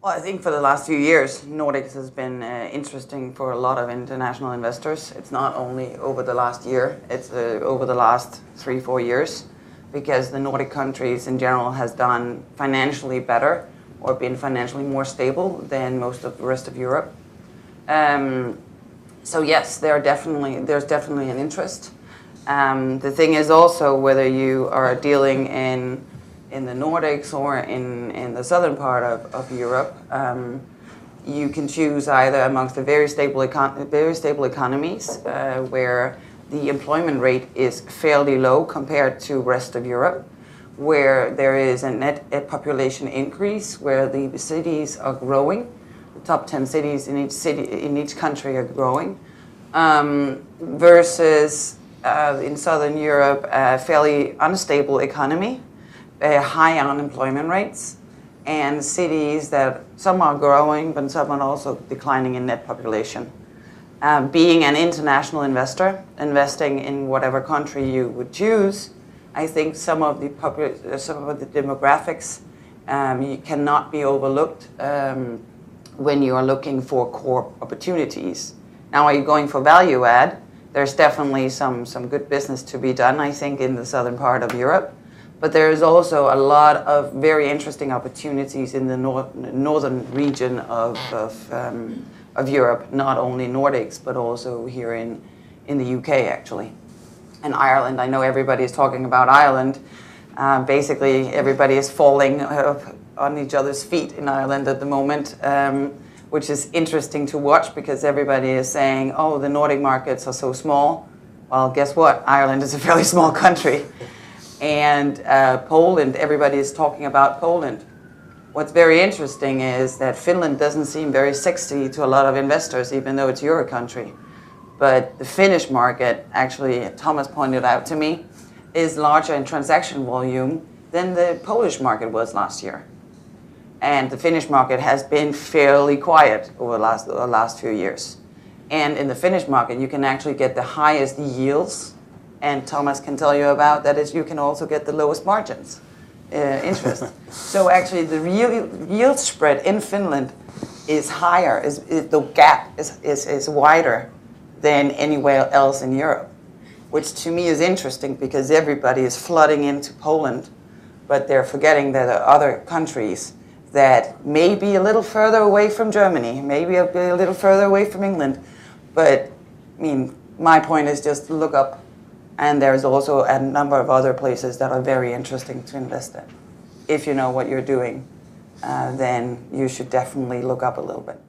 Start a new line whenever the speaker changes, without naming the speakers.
Well, I think for the last few years, Nordics has been interesting for a lot of international investors. It's not only over the last year, it's over the last 3-4 years, because the Nordic countries in general has done financially better or been financially more stable than most of the rest of Europe. So yes, there's definitely an interest. The thing is also whether you are dealing in the Nordics or in the southern part of Europe, you can choose either amongst the very stable economies where the employment rate is fairly low compared to rest of Europe, where there is a net population increase, where the cities are growing, the top 10 cities in each country are growing, versus in southern Europe a fairly unstable economy, high unemployment rates, and cities that some are growing but some are also declining in net population. Being an international investor, investing in whatever country you would choose, I think some of the demographics cannot be overlooked when you are looking for core opportunities. Now, are you going for value add? There's definitely some good business to be done, I think, in the southern part of Europe. But there is also a lot of very interesting opportunities in the northern region of Europe, not only Nordics, but also here in the UK, actually. And Ireland, I know everybody is talking about Ireland. Basically, everybody is falling on each other's feet in Ireland at the moment, which is interesting to watch because everybody is saying, oh, the Nordic markets are so small. Well, guess what? Ireland is a fairly small country. And Poland, everybody is talking about Poland. What's very interesting is that Finland doesn't seem very sexy to a lot of investors, even though it's your country. But the Finnish market, actually, Thomas pointed out to me, is larger in transaction volume than the Polish market was last year. And the Finnish market has been fairly quiet over the last few years. And in the Finnish market, you can actually get the highest yields, and Thomas can tell you about that, is you can also get the lowest margins, interest. So actually the real yield spread in Finland is higher, the gap is wider than anywhere else in Europe, which to me is interesting because everybody is flooding into Poland, but they're forgetting that there are other countries that may be a little further away from Germany, maybe a little further away from England, but I mean, my point is just look up. And there's also a number of other places that are very interesting to invest in. If you know what you're doing, then you should definitely look up a little bit.